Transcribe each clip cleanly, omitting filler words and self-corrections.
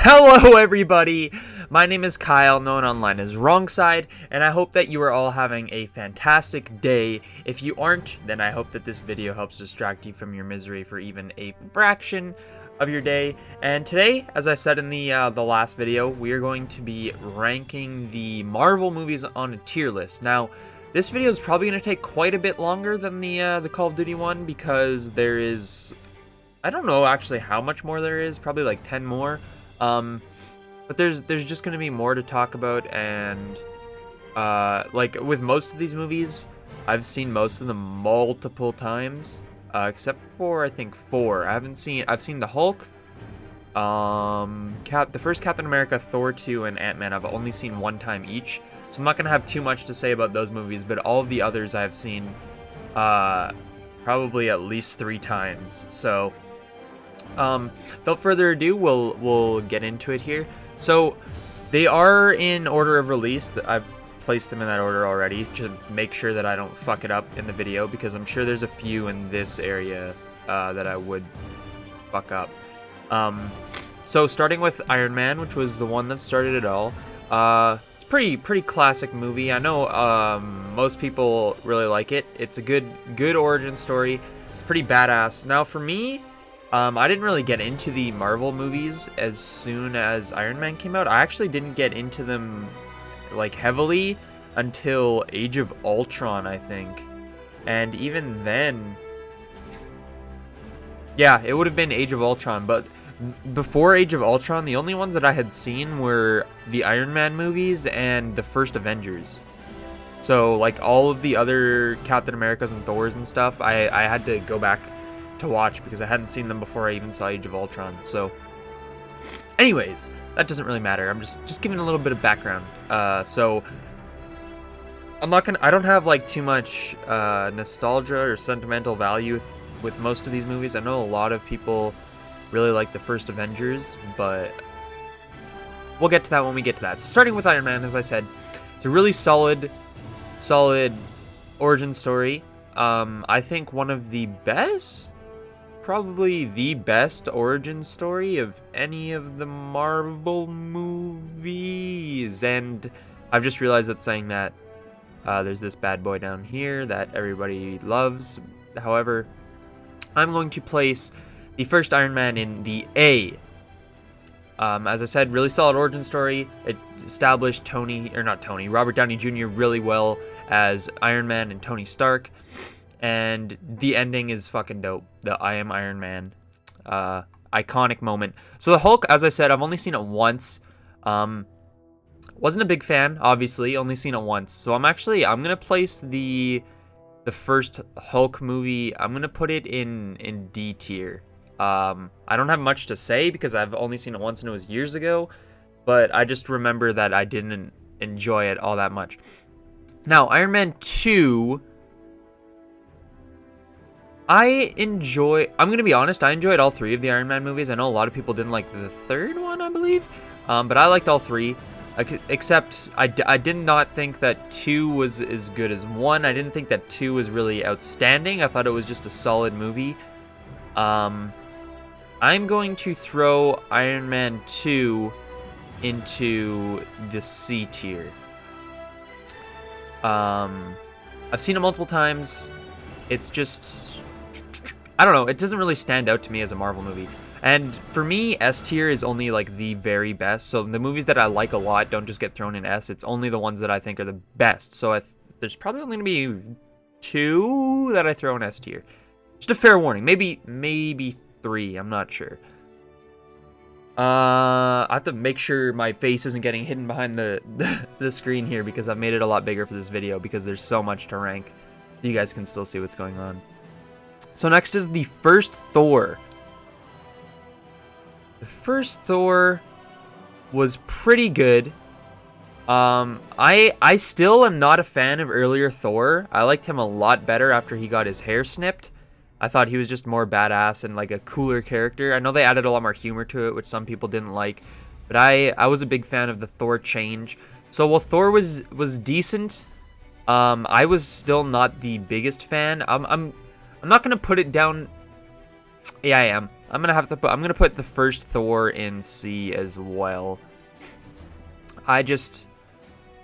Hello everybody! My name is Kyle, known online as Wrongside, and I hope that you are all having a fantastic day. If you aren't, then I hope that this video helps distract you from your misery for even a fraction of your day. And today, as I said in the last video, we are going to be ranking the Marvel movies on a tier list. Now, this video is probably going to take quite a bit longer than the Call of Duty one because there is, I don't know actually how much more there is, probably like 10 more. But there's just gonna be more to talk about, and like with most of these movies, I've seen most of them multiple times, except for I think 4. I've seen the Hulk, the first Captain America, Thor 2, and Ant-Man. I've only seen one time each, so I'm not gonna have too much to say about those movies. But all of the others I've seen, probably at least 3 times. So. Without further ado, we'll get into it here. So, they are in order of release. I've placed them in that order already to make sure that I don't fuck it up in the video, because I'm sure there's a few in this area that I would fuck up. So starting with Iron Man, which was the one that started it all. It's pretty classic movie. I know most people really like it. It's a good origin story. It's pretty badass. Now for me, I didn't really get into the Marvel movies as soon as Iron Man came out. I actually didn't get into them, like, heavily until Age of Ultron, I think. And even then, yeah, it would have been Age of Ultron. But before Age of Ultron, the only ones that I had seen were the Iron Man movies and the first Avengers. So, like, all of the other Captain Americas and Thors and stuff, I had to go back to watch because I hadn't seen them before I even saw Age of Ultron. So anyways, that doesn't really matter. I'm just giving a little bit of background. So I don't have like too much nostalgia or sentimental value with most of these movies. I know a lot of people really like the first Avengers, but we'll get to that when we get to that. So starting with Iron Man, as I said, it's a really solid origin story. I think one of the best, probably the best origin story of any of the Marvel movies. And I've just realized that saying that there's this bad boy down here that everybody loves. However, I'm going to place the first Iron Man in the A. As I said, really solid origin story. It established Robert Downey Jr. really well as Iron Man and Tony Stark. And the ending is fucking dope. The I am Iron Man iconic moment. So the Hulk, as I said, I've only seen it once. Wasn't a big fan, obviously. Only seen it once. So I'm gonna place the first Hulk movie. I'm gonna put it in D tier. I don't have much to say because I've only seen it once and it was years ago. But I just remember that I didn't enjoy it all that much. Now, Iron Man 2... I'm going to be honest, I enjoyed all 3 of the Iron Man movies. I know a lot of people didn't like the third one, I believe. But I liked all 3. Except, I did not think that 2 was as good as 1. I didn't think that 2 was really outstanding. I thought it was just a solid movie. I'm going to throw Iron Man 2 into the C tier. I've seen it multiple times. It's just... I don't know, it doesn't really stand out to me as a Marvel movie. And for me, S tier is only like the very best. So the movies that I like a lot don't just get thrown in S. It's only the ones that I think are the best. So there's probably only going to be 2 that I throw in S tier. Just a fair warning. Maybe 3. I'm not sure. I have to make sure my face isn't getting hidden behind the screen here because I've made it a lot bigger for this video because there's so much to rank. You guys can still see what's going on. So next is the first Thor. The first Thor was pretty good. I still am not a fan of earlier Thor. I liked him a lot better after he got his hair snipped. I thought he was just more badass and like a cooler character. I know they added a lot more humor to it, which some people didn't like. But I was a big fan of the Thor change. So while Thor was decent, I was still not the biggest fan. I'm not gonna put it down. Yeah, I am. I'm gonna put the first Thor in C as well. I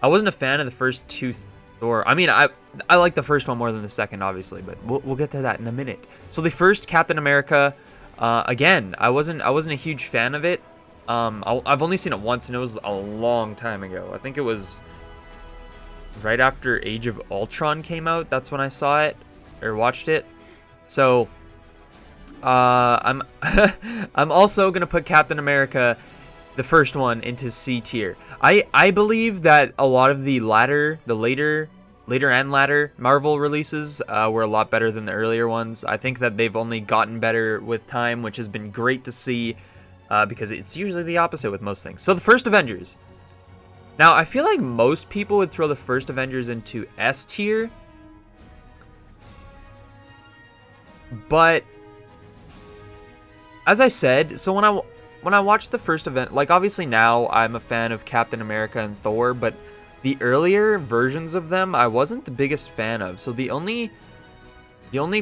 wasn't a fan of the first two Thor. I mean, I like the first one more than the second, obviously, but we'll get to that in a minute. So the first Captain America, again, I wasn't a huge fan of it. I've only seen it once, and it was a long time ago. I think it was right after Age of Ultron came out. That's when I saw it or watched it. So I'm I'm also gonna put Captain America, the first one, into C tier. I believe that a lot of the later and latter Marvel releases were a lot better than the earlier ones. I think that they've only gotten better with time, which has been great to see, because it's usually the opposite with most things. So the first Avengers. Now, I feel like most people would throw the first Avengers into S tier, but as I said, so when I watched the first event, like obviously now I'm a fan of Captain America and Thor, but the earlier versions of them I wasn't the biggest fan of. So the only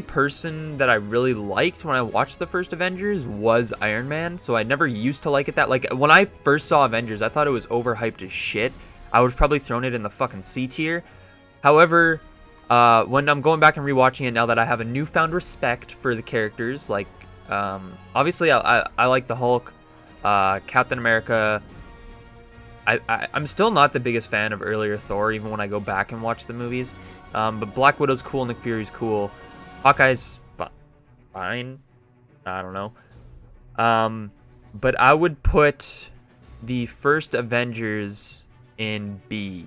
person that I really liked when I watched the first Avengers was Iron Man. So I never used to like it that. Like when I first saw Avengers, I thought it was overhyped as shit. I would have probably thrown it in the fucking C tier. However, when I'm going back and rewatching it now that I have a newfound respect for the characters, like obviously I like the Hulk, Captain America. I'm still not the biggest fan of earlier Thor, even when I go back and watch the movies. But Black Widow's cool, Nick Fury's cool, Hawkeye's fine. I don't know. But I would put the first Avengers in B.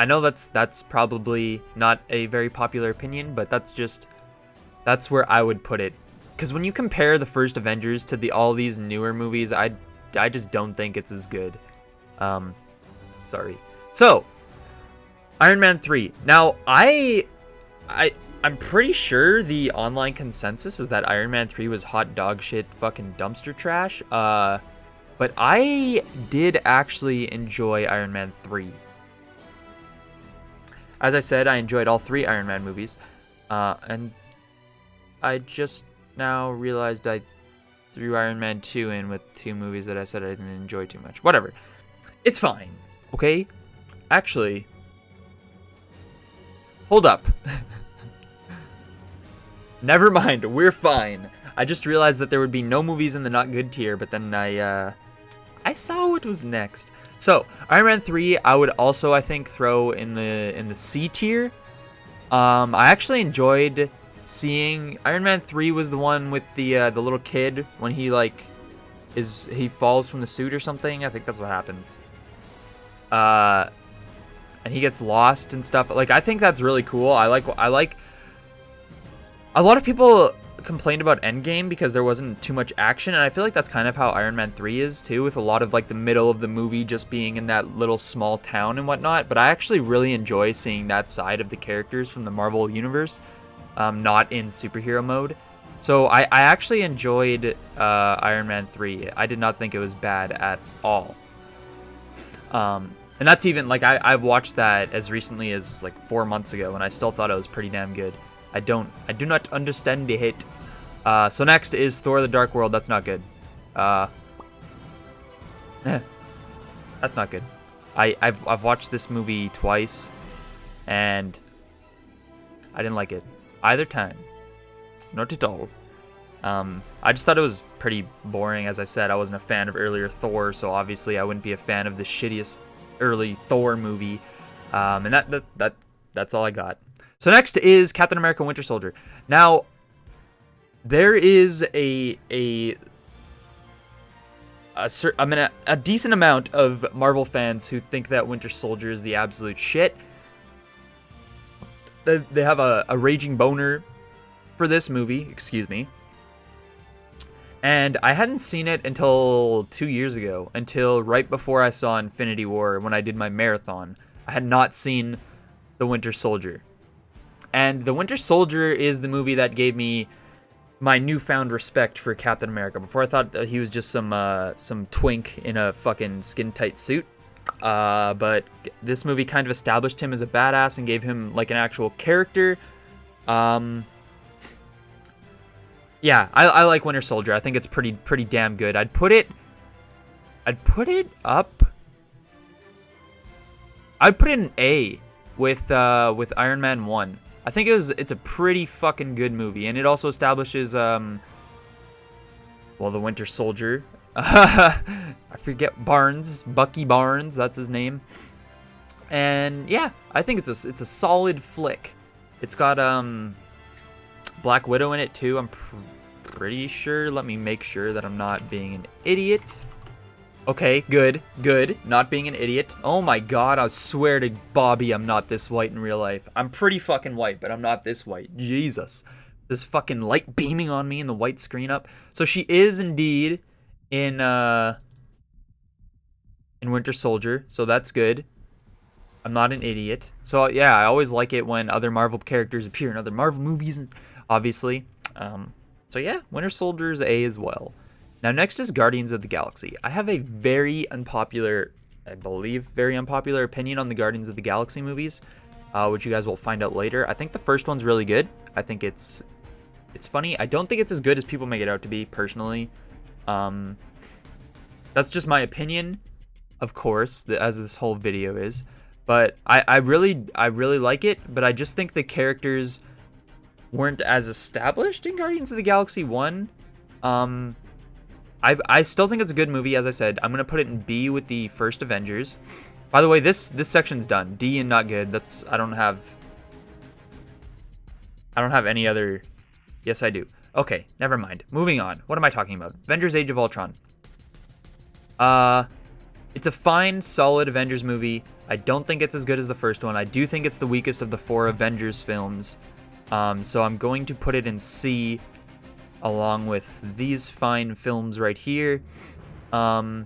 I know that's probably not a very popular opinion, but that's where I would put it. Because when you compare the first Avengers to all these newer movies, I just don't think it's as good. Sorry. So, Iron Man 3. Now, I'm pretty sure the online consensus is that Iron Man 3 was hot dog shit fucking dumpster trash. But I did actually enjoy Iron Man 3. As I said, I enjoyed all 3 Iron Man movies. And I just now realized I threw Iron Man 2 in with 2 movies that I said I didn't enjoy too much. Whatever. It's fine. Okay? Actually, hold up. Never mind. We're fine. I just realized that there would be no movies in the not good tier, but then I saw what was next. So, Iron Man 3, I would also, I think, throw in the C tier. I actually enjoyed seeing Iron Man 3 was the one with the little kid when he he falls from the suit or something. I think that's what happens. And he gets lost and stuff. Like, I think that's really cool. I like a lot of people complained about Endgame because there wasn't too much action, and I feel like that's kind of how Iron Man 3 is too, with a lot of like the middle of the movie just being in that little small town and whatnot. But I actually really enjoy seeing that side of the characters from the Marvel universe, not in superhero mode. So I actually enjoyed Iron Man 3. I did not think it was bad at all. And that's even like I've watched that as recently as like 4 months ago, and I still thought it was pretty damn good. I do not understand it. So next is Thor: The Dark World. That's not good. That's not good. I've watched this movie twice, and I didn't like it either time. Not at all. I just thought it was pretty boring. As I said, I wasn't a fan of earlier Thor, so obviously I wouldn't be a fan of the shittiest early Thor movie. And that's all I got. So next is Captain America: Winter Soldier. Now, there is a decent amount of Marvel fans who think that Winter Soldier is the absolute shit. They have a raging boner for this movie, excuse me. And I hadn't seen it until 2 years ago, until right before I saw Infinity War when I did my marathon. I had not seen The Winter Soldier. And The Winter Soldier is the movie that gave me my newfound respect for Captain America. Before I thought that he was just some twink in a fucking skin-tight suit. But this movie kind of established him as a badass and gave him like an actual character. Yeah, I like Winter Soldier. I think it's pretty damn good. I'd put it up. I'd put it in A with Iron Man 1. I think it's a pretty fucking good movie, and it also establishes well, the Winter Soldier. I forget Bucky Barnes, that's his name. And yeah, I think it's a solid flick. It's got Black Widow in it too. I'm pretty sure. Let me make sure that I'm not being an idiot. Okay, good. Not being an idiot. Oh my god, I swear to Bobby I'm not this white in real life. I'm pretty fucking white, but I'm not this white. Jesus. This fucking light beaming on me and the white screen up. So she is indeed in Winter Soldier, so that's good. I'm not an idiot. So yeah, I always like it when other Marvel characters appear in other Marvel movies, obviously. So yeah, Winter Soldier's A as well. Now next is Guardians of the Galaxy. I have a very unpopular, I believe, very unpopular opinion on the Guardians of the Galaxy movies, which you guys will find out later. I think the first one's really good. I think it's funny. I don't think it's as good as people make it out to be, personally. That's just my opinion, of course, as this whole video is. But I really like it, but I just think the characters weren't as established in Guardians of the Galaxy 1. I still think it's a good movie, as I said. I'm going to put it in B with the first Avengers. By the way, this section's done. D and not good. That's I don't have any other. Yes, I do. Okay, never mind. Moving on. What am I talking about? Avengers Age of Ultron. It's a fine, solid Avengers movie. I don't think it's as good as the first one. I do think it's the weakest of the 4 Avengers films. So I'm going to put it in C along with these fine films right here. I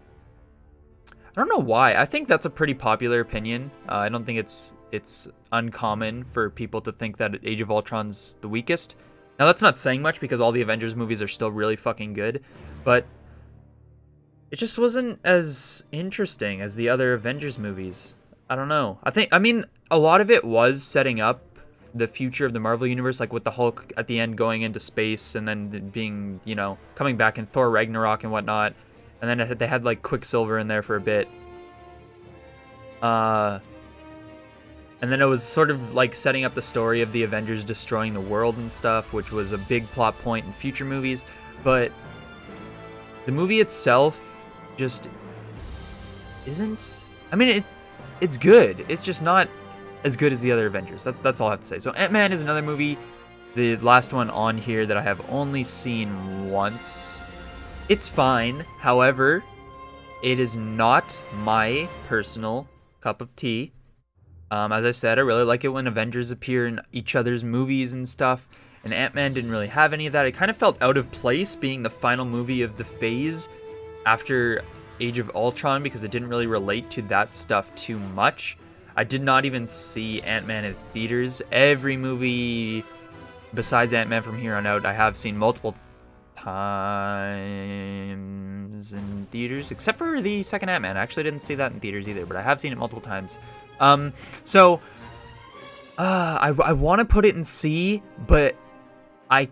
don't know why. I think that's a pretty popular opinion. I don't think it's uncommon for people to think that Age of Ultron's the weakest. Now, that's not saying much because all the Avengers movies are still really fucking good, but it just wasn't as interesting as the other Avengers movies. I don't know. I mean, a lot of it was setting up the future of the Marvel Universe, like with the Hulk at the end going into space and then being, coming back in Thor Ragnarok and whatnot. And then they had, like, Quicksilver in there for a bit. And then it was sort of, like, setting up the story of the Avengers destroying the world and stuff, which was a big plot point in future movies. But the movie itself just isn't... I mean, it's good. It's just not as good as the other Avengers. That's all I have to say. So Ant-Man is another movie, the last one on here, that I have only seen once. It's fine. However, it is not my personal cup of tea. As I said, I really like it when Avengers appear in each other's movies and stuff, and Ant-Man didn't really have any of that. It kind of felt out of place being the final movie of the phase after Age of Ultron because it didn't really relate to that stuff too much. I did not even see Ant-Man in theaters. Every movie besides Ant-Man from here on out I have seen multiple times in theaters, except for the second Ant-Man. I actually didn't see that in theaters either, but I have seen it multiple times. So I want to put it in C, but I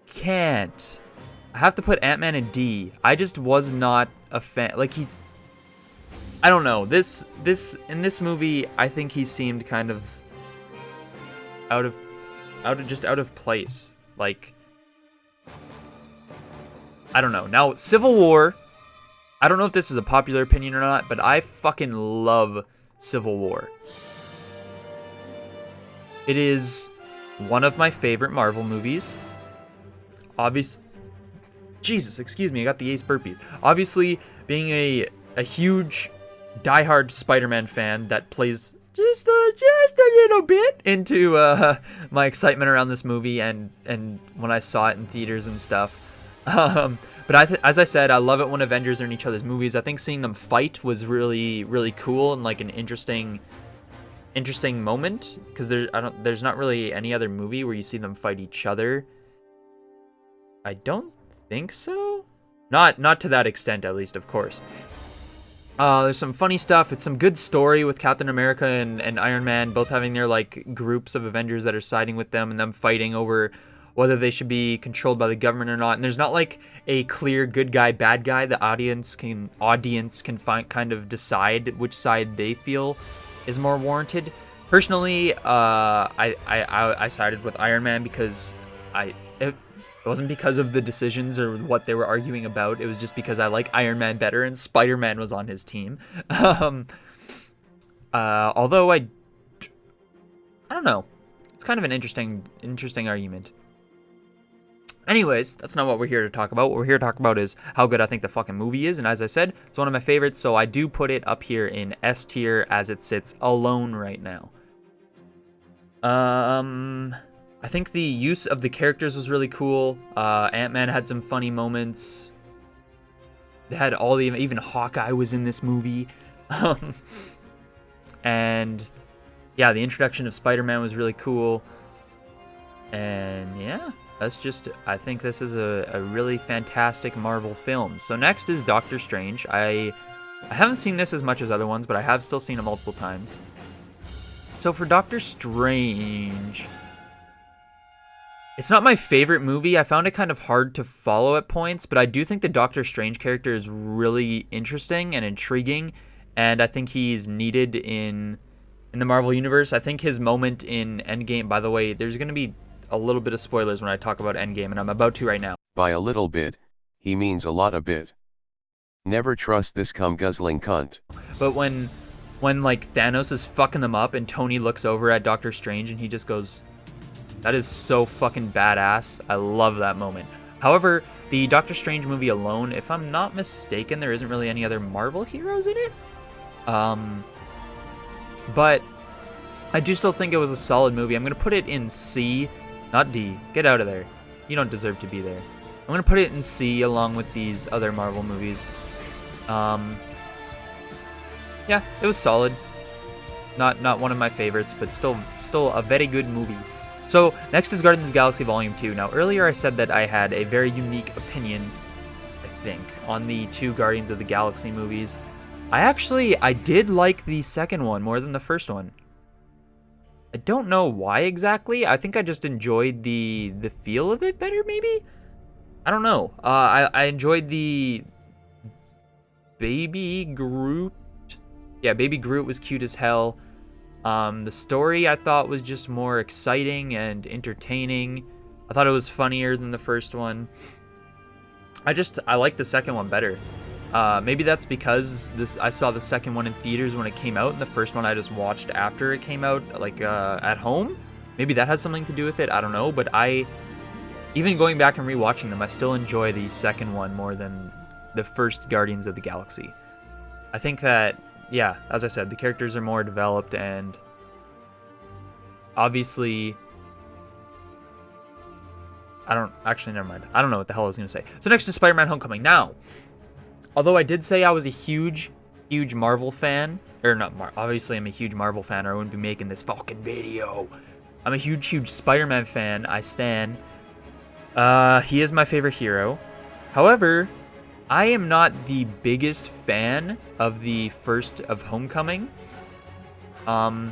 can't. I have to put Ant-Man in D. I just was not a fan. Like, I don't know. In this movie, I think he seemed kind of out of place. Like, I don't know. Now, Civil War, I don't know if this is a popular opinion or not, but I fucking love Civil War. It is one of my favorite Marvel movies. Jesus, excuse me, I got the ace burpees. Obviously, being a huge, diehard Spider-Man fan that plays just a little bit into my excitement around this movie and when I saw it in theaters and stuff. But as I said, I love it when Avengers are in each other's movies. I think seeing them fight was really, really cool and like an interesting moment because there's not really any other movie where you see them fight each other. I don't think so. Not to that extent, at least, of course. There's some funny stuff. It's some good story with Captain America and Iron Man both having their like groups of Avengers that are siding with them and them fighting over whether they should be controlled by the government or not. And there's not like a clear good guy, bad guy. The audience can kind of decide which side they feel is more warranted. Personally, I sided with Iron Man because it wasn't because of the decisions or what they were arguing about. It was just because I like Iron Man better, and Spider-Man was on his team. Although I don't know. It's kind of an interesting argument. Anyways, that's not what we're here to talk about. What we're here to talk about is how good I think the fucking movie is. And as I said, it's one of my favorites, so I do put it up here in S tier as it sits alone right now. I think the use of the characters was really cool. Ant-Man had some funny moments. They had even Hawkeye was in this movie. And yeah, the introduction of Spider-Man was really cool. And yeah, I think this is a really fantastic Marvel film. So next is Doctor Strange. I haven't seen this as much as other ones, but I have still seen it multiple times. So for Doctor Strange, it's not my favorite movie. I found it kind of hard to follow at points, but I do think the Doctor Strange character is really interesting and intriguing, and I think he's needed in the Marvel Universe. I think his moment in Endgame, by the way, there's going to be a little bit of spoilers when I talk about Endgame, and I'm about to right now. By a little bit, he means a lot of bit. Never trust this cum-guzzling cunt. But when like Thanos is fucking them up and Tony looks over at Doctor Strange and he just goes, that is so fucking badass. I love that moment. However, the Doctor Strange movie alone, if I'm not mistaken, there isn't really any other Marvel heroes in it. But I do still think it was a solid movie. I'm going to put it in C, not D. Get out of there. You don't deserve to be there. I'm going to put it in C along with these other Marvel movies. Yeah, it was solid. Not one of my favorites, but still a very good movie. So next is Guardians of the Galaxy Volume 2. Now earlier I said that I had a very unique opinion, I think, on the two Guardians of the Galaxy movies. I did like the second one more than the first one. I don't know why exactly. I think I just enjoyed the feel of it better, maybe? I don't know. I enjoyed the Baby Groot. Yeah, Baby Groot was cute as hell. The story I thought was just more exciting and entertaining. I thought it was funnier than the first one. I like the second one better. Maybe that's because I saw the second one in theaters when it came out, and the first one I just watched after it came out, like at home. Maybe that has something to do with it. I don't know, but even going back and rewatching them, I still enjoy the second one more than the first Guardians of the Galaxy. I think that, yeah, as I said, the characters are more developed, and obviously, never mind. I don't know what the hell I was going to say. So next is Spider-Man Homecoming. Now, although I did say I was a huge Marvel fan, obviously I'm a huge Marvel fan or I wouldn't be making this fucking video. I'm a huge Spider-Man fan. I stan. He is my favorite hero. However, I am not the biggest fan of the first of Homecoming. I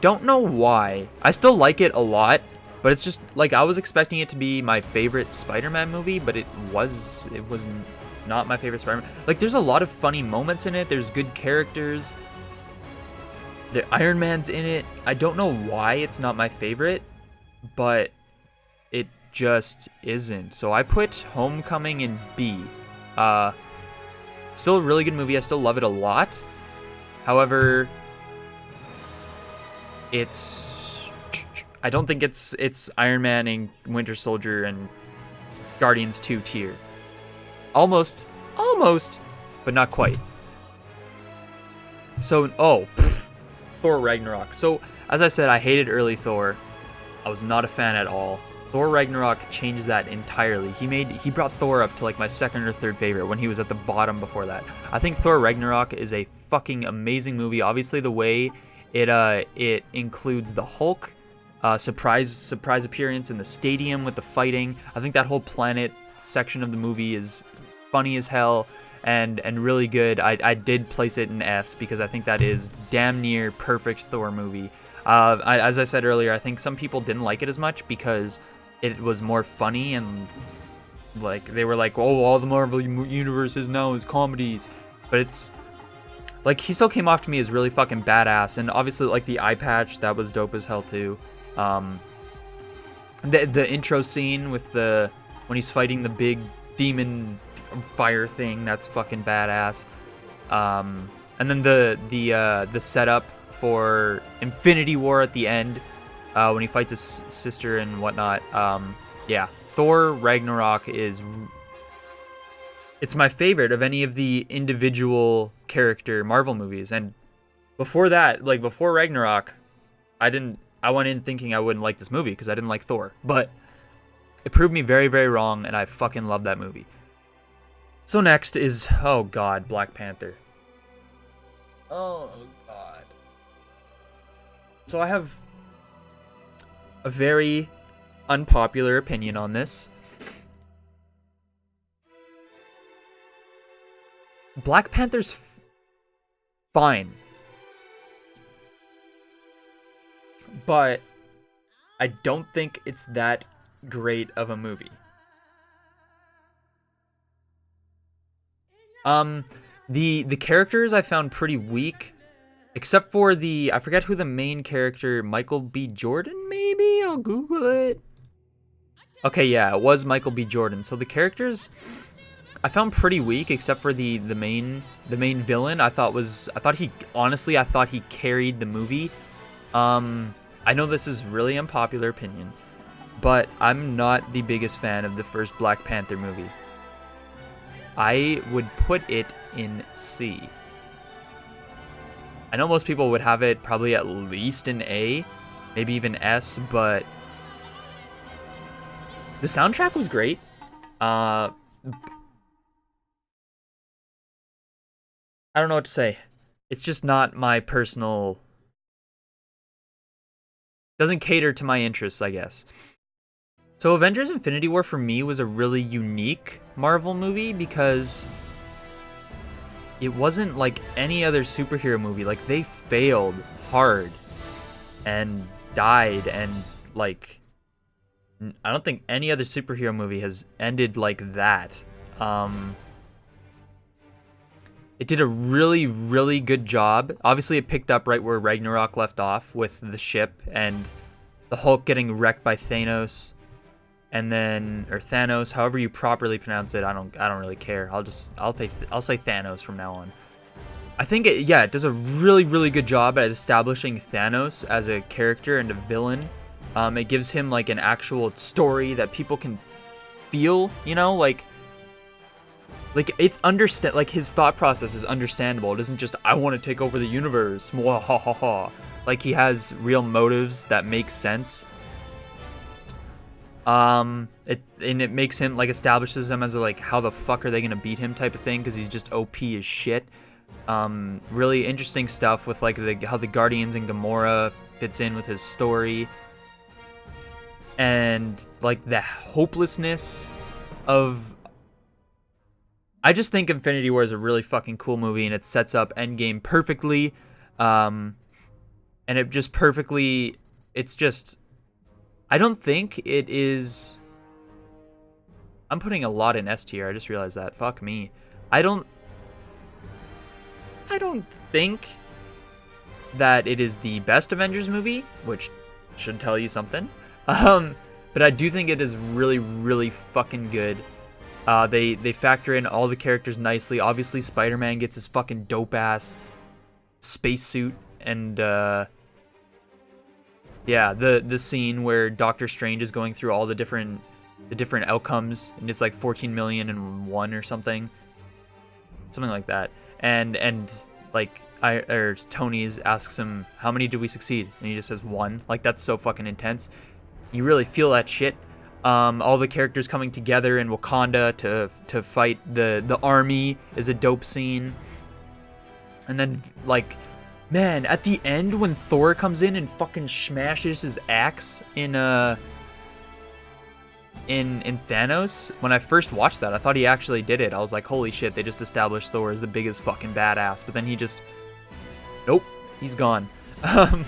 don't know why. I still like it a lot, but it's just like I was expecting it to be my favorite Spider-Man movie, but it was not my favorite Spider-Man. Like, there's a lot of funny moments in it. There's good characters. The Iron Man's in it. I don't know why it's not my favorite, but it just isn't. So I put Homecoming in B. Still a really good movie. I still love it a lot. However, I don't think it's Iron Man and Winter Soldier and Guardians 2 tier. Almost, but not quite. So, Thor Ragnarok. So, as I said, I hated early Thor. I was not a fan at all. Thor Ragnarok changed that entirely. He brought Thor up to like my second or third favorite when he was at the bottom before that. I think Thor Ragnarok is a fucking amazing movie. Obviously, the way it includes the Hulk surprise appearance in the stadium with the fighting. I think that whole planet section of the movie is funny as hell and really good. I did place it in S because I think that is damn near perfect Thor movie. As I said earlier, I think some people didn't like it as much because it was more funny, and like they were like, oh, all the Marvel universes now is comedies, but it's like he still came off to me as really fucking badass, and obviously like the eye patch, that was dope as hell too. The intro scene with when he's fighting the big demon fire thing, that's fucking badass. And then the setup for Infinity War at the end, when he fights his sister and whatnot. Yeah, Thor Ragnarok it's my favorite of any of the individual character Marvel movies. And before that, like before Ragnarok, I went in thinking I wouldn't like this movie because I didn't like Thor, but it proved me very, very wrong, and I fucking love that movie. So next is, oh god, Black Panther. Oh god. So I have a very unpopular opinion on this. Black Panther's fine, but I don't think it's that great of a movie. The characters I found pretty weak, except for I forget who the main character, Michael B. Jordan, maybe? I'll Google it. Okay, yeah, it was Michael B. Jordan. So the characters I found pretty weak, except for the main villain. I thought he carried the movie. I know this is really unpopular opinion, but I'm not the biggest fan of the first Black Panther movie. I would put it in C. I know most people would have it probably at least an A, maybe even S, but the soundtrack was great. I don't know what to say. It's just not my personal... Doesn't cater to my interests, I guess. So Avengers Infinity War for me was a really unique Marvel movie because it wasn't like any other superhero movie. Like, they failed hard and died, and like I don't think any other superhero movie has ended like that. It did a really, really good job. Obviously, it picked up right where Ragnarok left off with the ship and the Hulk getting wrecked by Thanos, and then, or Thanos, however you properly pronounce it. I don't really care. I'll say Thanos from now on. I think it does a really, really good job at establishing Thanos as a character and a villain. It gives him like an actual story that people can feel, you know, like it's like his thought process is understandable. It isn't just, I want to take over the universe, ha. Like, he has real motives that make sense. It makes him, like, establishes him as a, like, how the fuck are they gonna beat him type of thing, because he's just OP as shit. Really interesting stuff with like how the Guardians and Gamora fits in with his story, and like the hopelessness of... I just think Infinity War is a really fucking cool movie, and it sets up Endgame perfectly. And it just perfectly... It's just... I don't think it is... I'm putting a lot in S tier. I just realized that. Fuck me. I don't think that it is the best Avengers movie, which should tell you something. But I do think it is really, really fucking good. They factor in all the characters nicely. Obviously, Spider-Man gets his fucking dope-ass spacesuit, and yeah, the scene where Doctor Strange is going through all the different outcomes, and it's like 14,000,001 or something like that. And like Tony's asks him, how many do we succeed? And he just says 1. Like, that's so fucking intense. You really feel that shit. All the characters coming together in Wakanda to fight the army is a dope scene. And then, like, man, at the end when Thor comes in and fucking smashes his axe in Thanos, when I first watched that, I thought he actually did it. I was like, holy shit, they just established Thor as the biggest fucking badass. But then he just... Nope, he's gone. And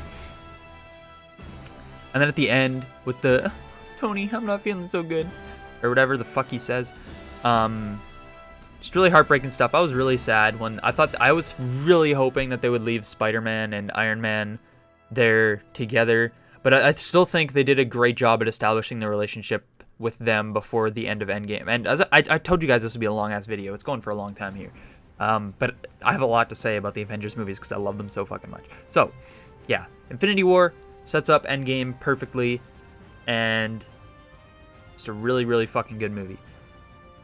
then at the end, with the Tony, I'm not feeling so good, or whatever the fuck he says. Just really heartbreaking stuff. I was really sad when I was really hoping that they would leave Spider-Man and Iron Man there together, but I still think they did a great job at establishing the relationship with them before the end of Endgame. And as I told you guys, this would be a long ass video. It's going for a long time here, but I have a lot to say about the Avengers movies because I love them so fucking much. So yeah, Infinity War sets up Endgame perfectly, and it's a really, really fucking good movie.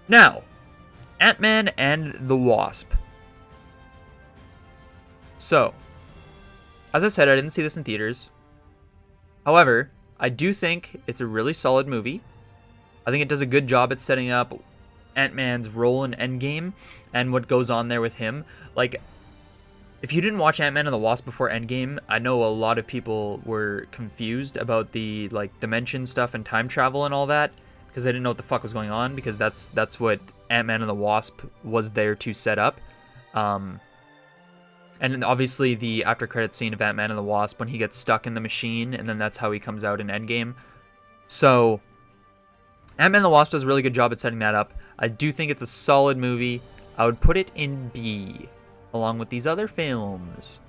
Now, Ant-Man and the Wasp. So, as I said, I didn't see this in theaters. However, I do think it's a really solid movie. I think it does a good job at setting up Ant-Man's role in Endgame and what goes on there with him. Like, if you didn't watch Ant-Man and the Wasp before Endgame, I know a lot of people were confused about the, like, dimension stuff and time travel and all that, because they didn't know what the fuck was going on, because that's what Ant-Man and the Wasp was there to set up. And then obviously the after credit scene of Ant-Man and the Wasp when he gets stuck in the machine, and then that's how he comes out in Endgame. So Ant-Man and the Wasp does a really good job at setting that up. I do think it's a solid movie. I would put it in B, along with these other films.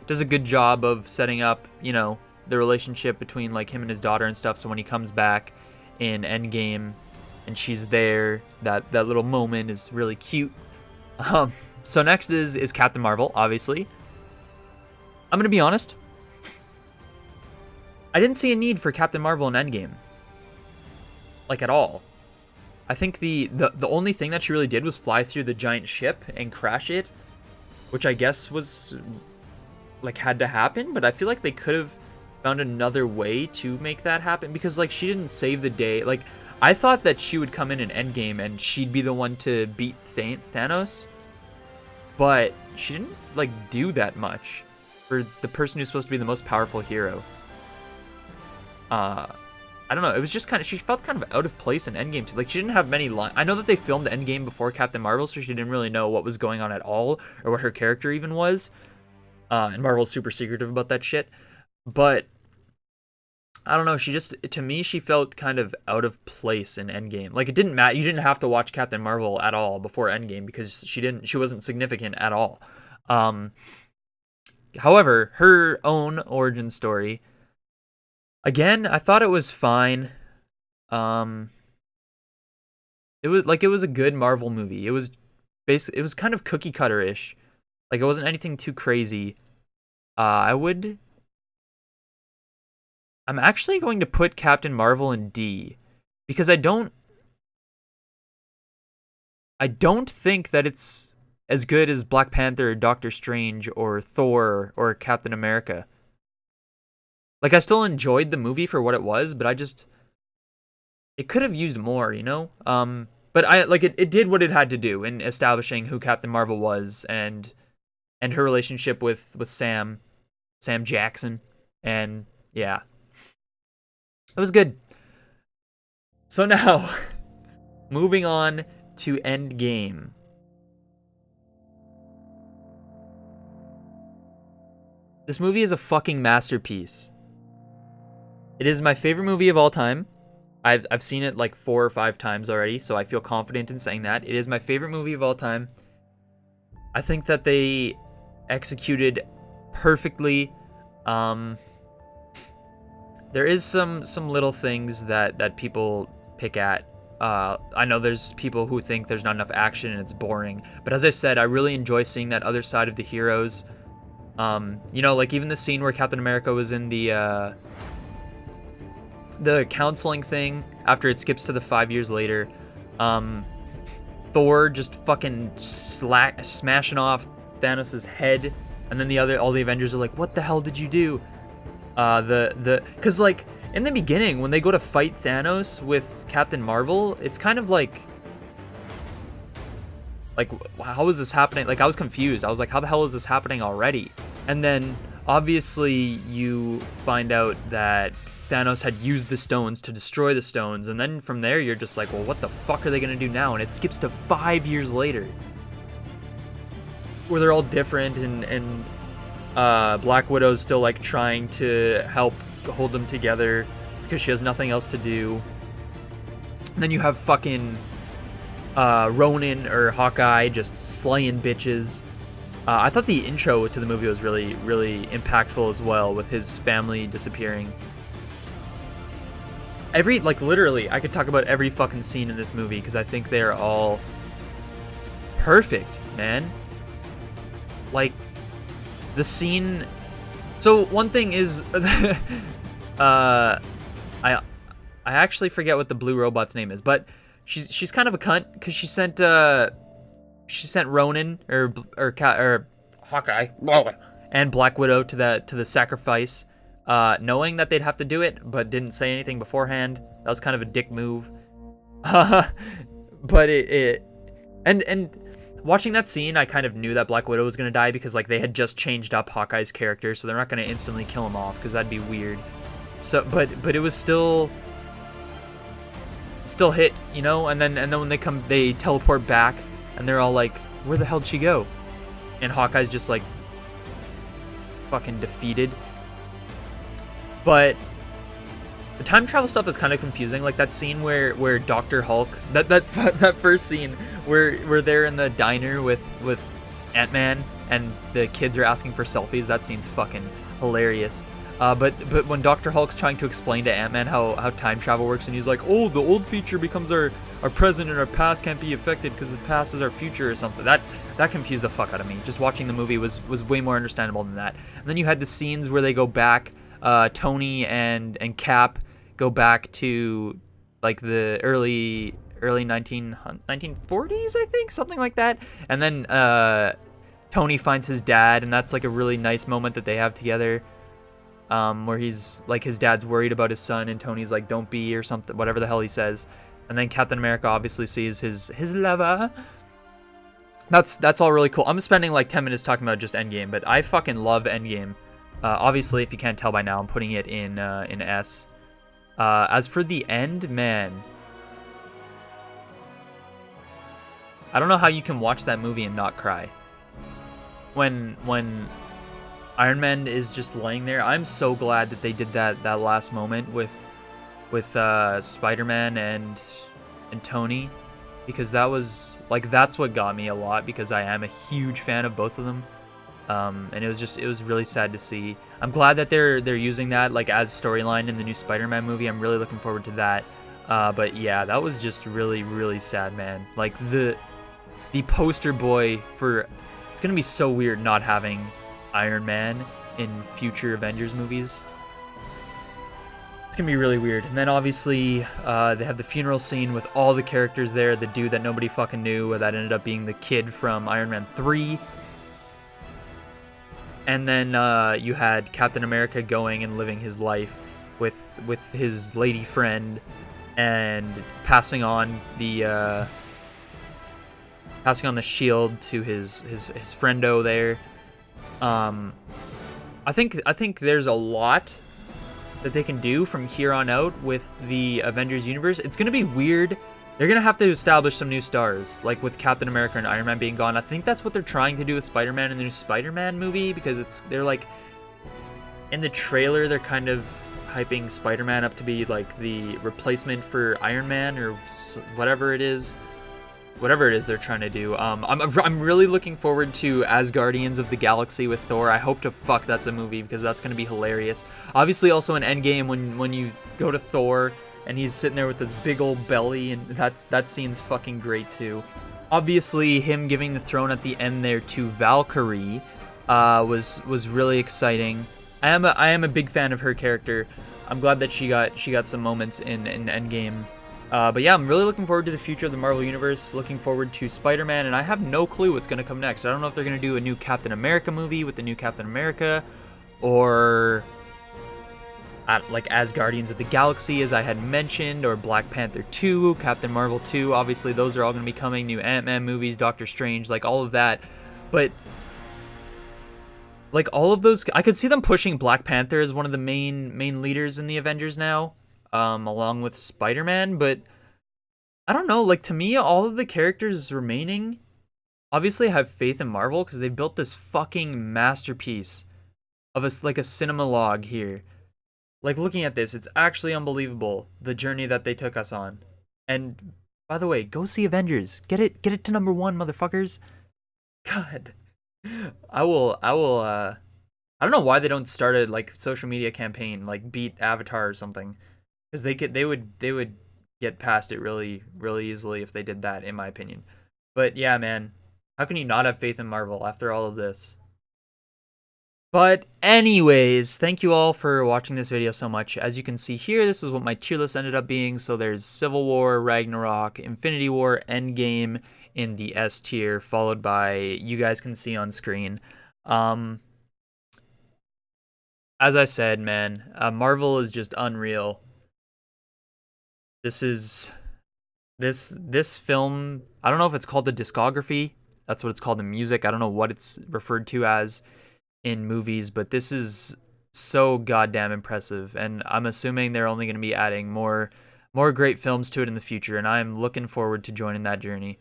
It does a good job of setting up, you know, the relationship between like him and his daughter and stuff. So when he comes back in Endgame and she's there, that little moment is really cute. So next is Captain Marvel, obviously. I'm gonna be honest, I didn't see a need for Captain Marvel in Endgame, like at all. I think the only thing that she really did was fly through the giant ship and crash it, which I guess was like had to happen, but I feel like they could have found another way to make that happen, because like she didn't save the day. Like I thought that she would come in Endgame and she'd be the one to beat Thanos, but she didn't like do that much for the person who's supposed to be the most powerful hero. I don't know, it was just kind of, she felt kind of out of place in Endgame too. Like she didn't have many lines. I know that they filmed Endgame before Captain Marvel, so she didn't really know what was going on at all, or what her character even was. And Marvel's super secretive about that shit. But I don't know, she just, to me, she felt kind of out of place in Endgame. Like it didn't matter, you didn't have to watch Captain Marvel at all before Endgame, because she wasn't significant at all. However, her own origin story, again, I thought it was fine. It was a good Marvel movie. It was kind of cookie cutter-ish. Like it wasn't anything too crazy. I'm actually going to put Captain Marvel in D, because I don't think that it's as good as Black Panther or Doctor Strange or Thor or Captain America. Like I still enjoyed the movie for what it was, but it could have used more, you know? But it did what it had to do in establishing who Captain Marvel was and her relationship with Sam Jackson, and yeah. It was good. So now, moving on to Endgame. This movie is a fucking masterpiece. It is my favorite movie of all time. I've seen it like 4 or 5 times already, so I feel confident in saying that. It is my favorite movie of all time. I think that they executed perfectly. There is some little things that people pick at. I know there's people who think there's not enough action and it's boring, but as I said, I really enjoy seeing that other side of the heroes. You know, like even the scene where Captain America was in the counseling thing after it skips to the 5 years later. Thor just fucking smashing off Thanos' head, and then all the Avengers are like, "What the hell did you do?" Cause like in the beginning when they go to fight Thanos with Captain Marvel, it's kind of like how is this happening? Like I was confused. I was like, how the hell is this happening already? And then obviously you find out that Thanos had used the stones to destroy the stones, and then from there you're just like, well, what the fuck are they gonna do now? And it skips to 5 years later, where they're all different, and Black Widow's still like trying to help hold them together because she has nothing else to do. And then you have fucking Ronin or Hawkeye just slaying bitches. I thought the intro to the movie was really, really impactful as well, with his family disappearing. Literally, I could talk about every fucking scene in this movie because I think they're all perfect, man. Like, the scene... So, one thing is... I actually forget what the blue robot's name is, but she's kind of a cunt because she sent Ronin or Hawkeye and Black Widow to the sacrifice, knowing that they'd have to do it, but didn't say anything beforehand. That was kind of a dick move. But and watching that scene, I kind of knew that Black Widow was gonna die because like they had just changed up Hawkeye's character, so they're not gonna instantly kill him off because that'd be weird. So, but it was still hit, you know. And then when they teleport back, and they're all like, "Where the hell did she go?" And Hawkeye's just like fucking defeated. But the time travel stuff is kind of confusing. Like that scene where Dr. Hulk, that first scene where they're in the diner with Ant-Man and the kids are asking for selfies. That scene's fucking hilarious. But when Dr. Hulk's trying to explain to Ant-Man how time travel works, and he's like, "Oh, the old future becomes our present, and our past can't be affected because the past is our future," or something. That confused the fuck out of me. Just watching the movie was way more understandable than that. And then you had the scenes where they go back, Tony and Cap go back to like the early 1940s, I think, something like that. And then Tony finds his dad, and that's like a really nice moment that they have together. Where he's like, his dad's worried about his son, and Tony's like, "Don't be," or something, whatever the hell he says. And then Captain America obviously sees his lover. That's all really cool. I'm spending like 10 minutes talking about just Endgame, but I fucking love Endgame. Obviously, if you can't tell by now, I'm putting it in S. As for the end, man, I don't know how you can watch that movie and not cry. When Iron Man is just laying there. I'm so glad that they did that last moment with Spider-Man and Tony, because that was like, that's what got me a lot, because I am a huge fan of both of them. And it was really sad to see. I'm glad that they're using that like as storyline in the new Spider-Man movie. I'm really looking forward to that. But yeah, that was just really, really sad, man. Like the poster boy for, it's gonna be so weird not having Iron Man in future Avengers movies. It's gonna be really weird. And then obviously they have the funeral scene with all the characters there. The dude that nobody fucking knew that ended up being the kid from Iron Man 3. And then you had Captain America going and living his life with his lady friend and passing on the shield to his friendo there. I think there's a lot that they can do from here on out with the Avengers universe. It's gonna be weird. They're gonna have to establish some new stars, like with Captain America and Iron Man being gone. I think that's what they're trying to do with Spider-Man in the new Spider-Man movie, because they're like, in the trailer they're kind of hyping Spider-Man up to be like the replacement for Iron Man or whatever it is. Whatever it is they're trying to do. I'm really looking forward to Asgardians of the Galaxy with Thor. I hope to fuck that's a movie, because that's going to be hilarious. Obviously also in Endgame when you go to Thor and he's sitting there with this big old belly, and that scene's fucking great too. Obviously him giving the throne at the end there to Valkyrie was really exciting. I am a big fan of her character. I'm glad that she got some moments in Endgame. But yeah, I'm really looking forward to the future of the Marvel Universe, looking forward to Spider-Man, and I have no clue what's going to come next. I don't know if they're going to do a new Captain America movie with the new Captain America, or like Asgardians of the Galaxy, as I had mentioned, or Black Panther 2, Captain Marvel 2. Obviously, those are all going to be coming, new Ant-Man movies, Doctor Strange, like all of that. But like all of those, I could see them pushing Black Panther as one of the main leaders in the Avengers now. Along with Spider-Man, but I don't know, like, to me, all of the characters remaining, obviously I have faith in Marvel, because they built this fucking masterpiece of like a cinema log here. Like, looking at this, it's actually unbelievable, the journey that they took us on. And by the way, go see Avengers. Get it to number 1, motherfuckers. God. I don't know why they don't start a like social media campaign, like beat Avatar or something. Because they would get past it really, really easily if they did that, in my opinion. But yeah, man. How can you not have faith in Marvel after all of this? But anyways, thank you all for watching this video so much. As you can see here, this is what my tier list ended up being. So there's Civil War, Ragnarok, Infinity War, Endgame in the S tier, followed by, you guys can see on screen. As I said, man, Marvel is just unreal. This film, I don't know if it's called the discography. That's what it's called in music. I don't know what it's referred to as in movies, but this is so goddamn impressive, and I'm assuming they're only going to be adding more great films to it in the future, and I'm looking forward to joining that journey.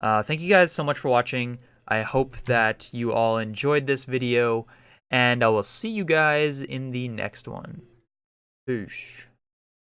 Thank you guys so much for watching. I hope that you all enjoyed this video, and I will see you guys in the next one. Peace.